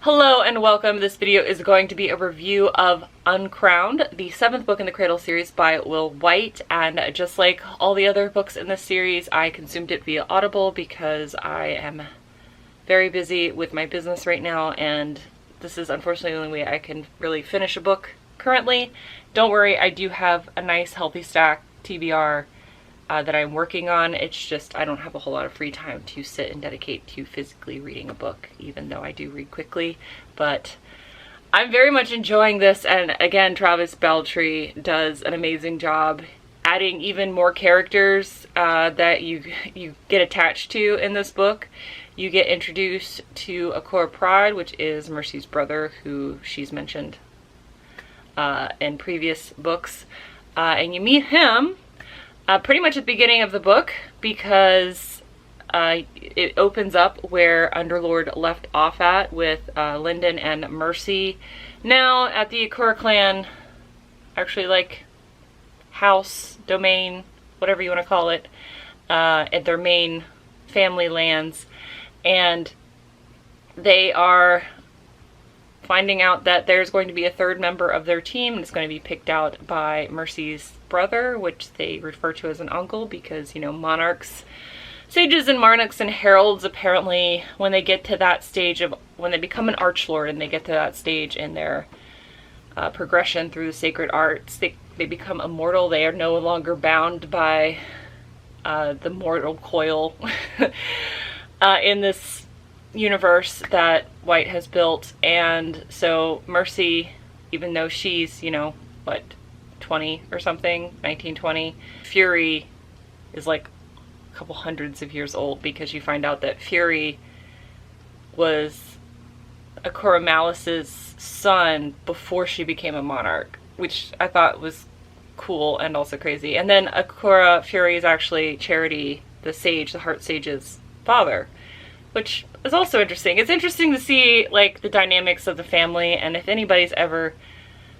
Hello and welcome. This video is going to be a review of Uncrowned, the 7th book in the Cradle series by Will Wight, and just like all the other books in this series, I consumed it via Audible because I am very busy with my business right now, and this is unfortunately the only way I can really finish a book currently. Don't worry, I do have a nice healthy stack TBR that I'm working on. It's just I don't have a whole lot of free time to sit and dedicate to physically reading a book, even though I do read quickly. But I'm very much enjoying this, and again, Travis Beltree does an amazing job adding even more characters that you get attached to in this book. You get introduced to Quarterpath, which is Mercy's brother, who she's mentioned in previous books, and you meet him pretty much at the beginning of the book, because it opens up where Underlord left off at with Lyndon and Mercy. Now at the Akura clan, actually like house, domain, whatever you want to call it, at their main family lands, and they are finding out that there's going to be a third member of their team, and it's going to be picked out by Mercy's brother, which they refer to as an uncle because, you know, monarchs, sages and monarchs and heralds, apparently when they get to that stage of, when they become an archlord and they get to that stage in their progression through the sacred arts, they become immortal. They are no longer bound by the mortal coil in this universe that Wight has built. And so Mercy, even though she's, you know, what, 20 or something, 1920, Fury is like a couple hundreds of years old, because you find out that Fury was Akura Malice's son before she became a monarch, which I thought was cool and also crazy. And then Akura Fury is actually Charity, the sage, the Heart Sage's father, which is also interesting. It's interesting to see like the dynamics of the family, and if anybody's ever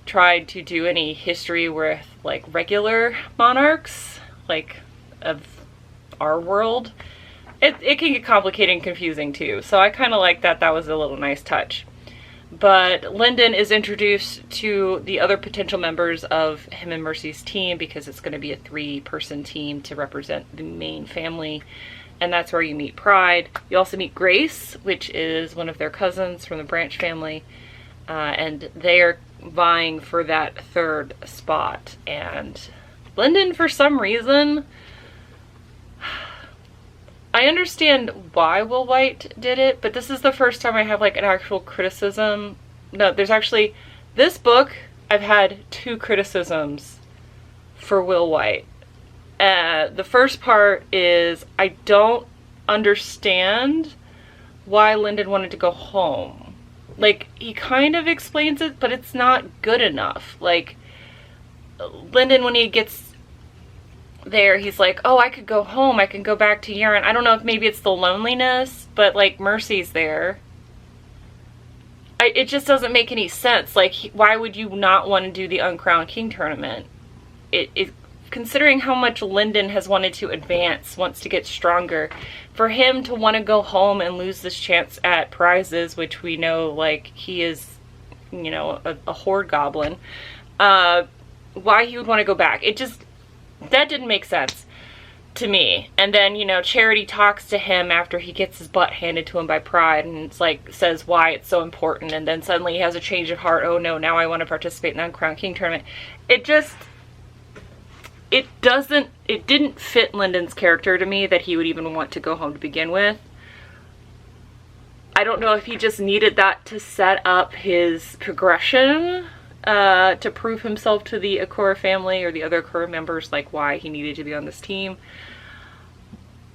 tried to do any history with like regular monarchs, like of our world, it can get complicated and confusing too. So I kind of like that. That was a little nice touch. But Lyndon is introduced to the other potential members of him and Mercy's team, because it's going to be a 3-person team to represent the main family. And that's where you meet Pride. You also meet Grace, which is one of their cousins from the Branch family. And they are vying for that 3rd spot. And Lyndon, for some reason, I understand why Will Wight did it, but this is the first time I have like an actual criticism. No, there's actually, this book, I've had 2 criticisms for Will Wight. The first part is I don't understand why Lyndon wanted to go home. Like, he kind of explains it, but it's not good enough. Like, Lyndon, when he gets there, he's like, oh, I could go home. I can go back to Urine. I don't know if maybe it's the loneliness, but like Mercy's there. It just doesn't make any sense. Like, why would you not want to do the Uncrowned King tournament? Considering how much Lyndon has wanted to advance, wants to get stronger, for him to want to go home and lose this chance at prizes, which we know, like, he is, you know, a horde goblin, why he would want to go back. That didn't make sense to me. And then, you know, Charity talks to him after he gets his butt handed to him by Pride, and it's like, says why it's so important, and then suddenly he has a change of heart. Oh no, now I want to participate in the Uncrowned King tournament. It didn't fit Lyndon's character to me that he would even want to go home to begin with. I don't know if he just needed that to set up his progression, to prove himself to the Akura family or the other Akura members, like why he needed to be on this team.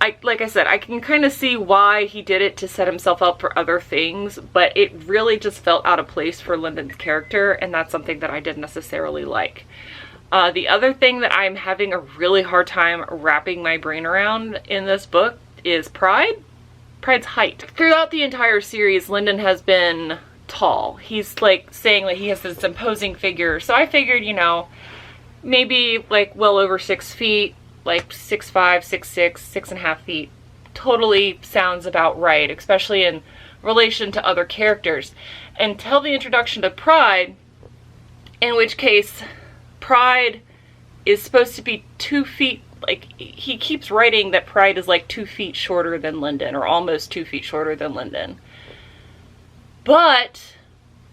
Like I said, I can kind of see why he did it to set himself up for other things, but it really just felt out of place for Lyndon's character, and that's something that I didn't necessarily like. The other thing that I'm having a really hard time wrapping my brain around in this book is Pride. Pride's height. Throughout the entire series, Lyndon has been tall. He's like saying like he has this imposing figure. So I figured, you know, maybe like well over 6 feet, like 6'5", 6'6", 6.5 feet. Totally sounds about right, especially in relation to other characters until the introduction to Pride, in which case Pride is supposed to be 2 feet, like, he keeps writing that Pride is like 2 feet shorter than Lyndon, or almost 2 feet shorter than Lyndon. But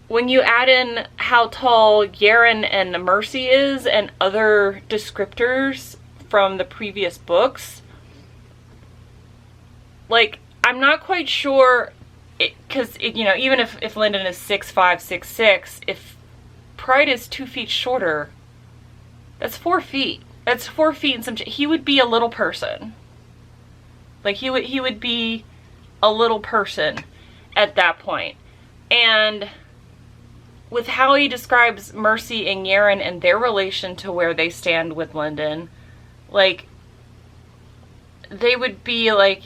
when you add in how tall Yaren and Mercy is and other descriptors from the previous books, like, I'm not quite sure, because, you know, even if Lyndon is 6'5", 6'6", if Pride is 2 feet shorter, that's 4 feet. That's 4 feet and some. He would be a little person. Like, he would be a little person at that point. And with how he describes Mercy and Yaren and their relation to where they stand with Lyndon, like, they would be like,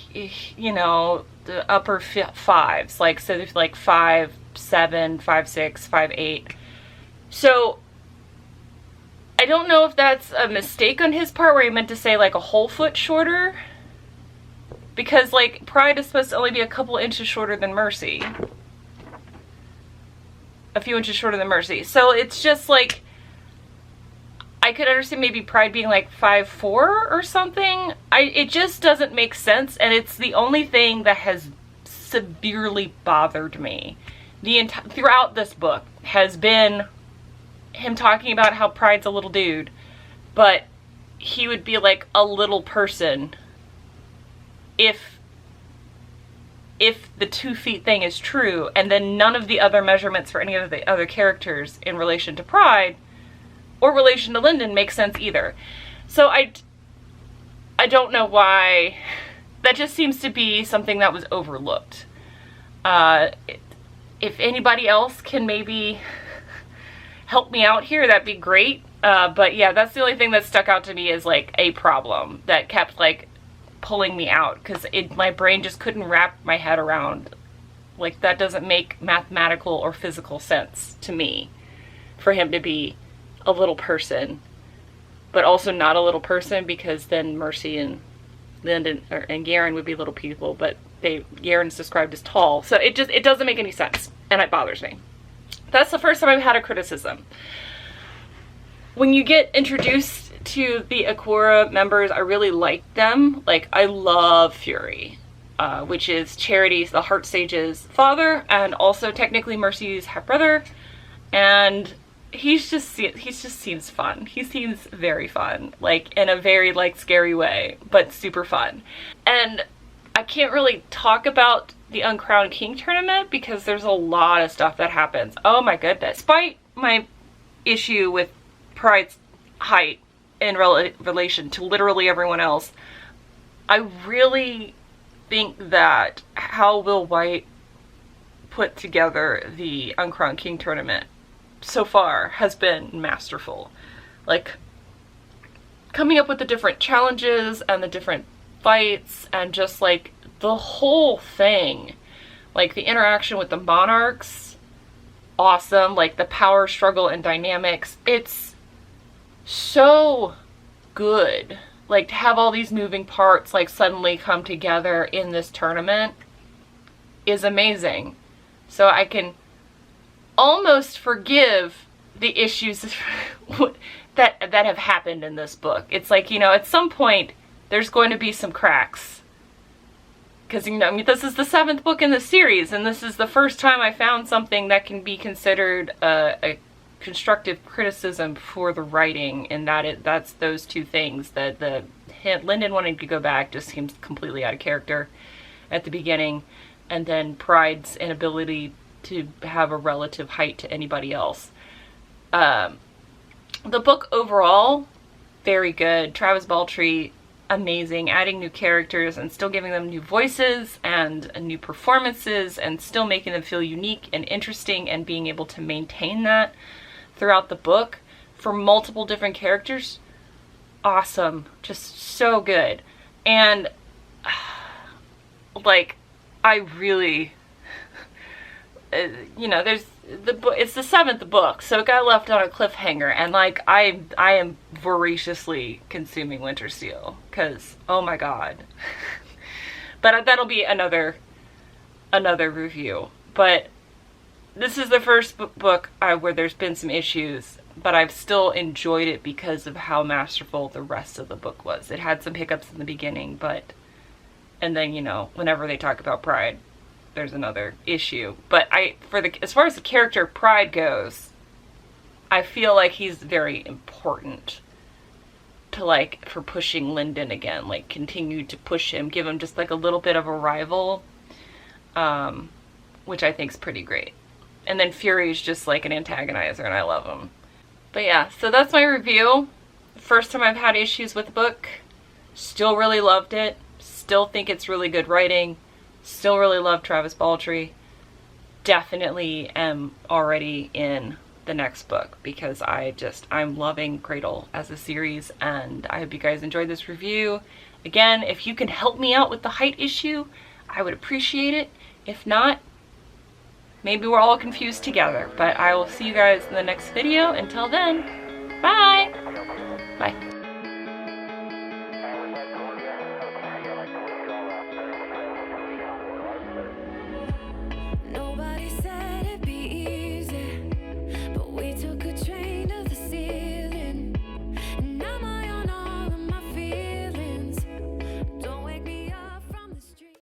you know, the upper fives. Like, so there's like 5'7", 5'6", 5'8". So I don't know if that's a mistake on his part where he meant to say like a whole foot shorter. Because, like, Pride is supposed to only be a couple inches shorter than Mercy. A few inches shorter than Mercy. So it's just like, I could understand maybe Pride being like 5'4" or something. It just doesn't make sense, and it's the only thing that has severely bothered me throughout this book has been him talking about how Pride's a little dude, but he would be like a little person if the 2 feet thing is true, and then none of the other measurements for any of the other characters in relation to Pride or relation to Lyndon make sense either. So I don't know why. That just seems to be something that was overlooked. If anybody else can maybe help me out here, that'd be great. But yeah, that's the only thing that stuck out to me as like a problem that kept like pulling me out, because my brain just couldn't wrap my head around, like, that doesn't make mathematical or physical sense to me for him to be a little person, but also not a little person, because then Mercy and Lyndon and Yaren would be little people, but Yaren's described as tall, so it doesn't make any sense, and it bothers me. That's the first time I've had a criticism. When you get introduced to the Aquara members, I really like them. Like, I love Fury, which is Charity's, the Heart Sage's father, and also technically Mercy's half-brother, and he just seems fun. He seems very fun, like, in a very, like, scary way, but super fun. And I can't really talk about the Uncrowned King tournament because there's a lot of stuff that happens. Oh my goodness. Despite my issue with Pride's height in relation to literally everyone else, I really think that how Will Wight put together the Uncrowned King tournament so far has been masterful. Like, coming up with the different challenges and the different fights and just like the whole thing, like the interaction with the monarchs, awesome. Like the power struggle and dynamics, it's so good. Like, to have all these moving parts like suddenly come together in this tournament is amazing. So I can almost forgive the issues that have happened in this book. It's like, you know, at some point there's going to be some cracks, because, you know, I mean, this is the 7th book in the series, and this is the first time I found something that can be considered a constructive criticism for the writing, and that's those two things. That Lyndon wanting to go back just seems completely out of character at the beginning, and then Pride's inability to have a relative height to anybody else. The book overall, very good. Travis Baltrey, amazing, adding new characters and still giving them new voices and new performances and still making them feel unique and interesting, and being able to maintain that throughout the book for multiple different characters. Awesome. Just so good. And like, I really, you know, there's it's the 7th book, so it got left on a cliffhanger, and like, I am voraciously consuming Winter Steel, because, oh my god. But that'll be another another review. But this is the first book where there's been some issues, but I've still enjoyed it because of how masterful the rest of the book was. It had some hiccups in the beginning, but, and then, you know, whenever they talk about Pride, there's another issue. But as far as the character Pride goes, I feel like he's very important to, like, for pushing Lyndon again, like, continue to push him, give him just like a little bit of a rival, which I think is pretty great. And then Fury's just like an antagonizer, and I love him. But yeah, so that's my review. First time I've had issues with the book. Still really loved it. Still think it's really good writing. Still really love Travis Baldree. Definitely am already in the next book because I'm loving Cradle as a series, and I hope you guys enjoyed this review. Again, if you can help me out with the height issue, I would appreciate it. If not, maybe we're all confused together, but I will see you guys in the next video. Until then, bye! Bye.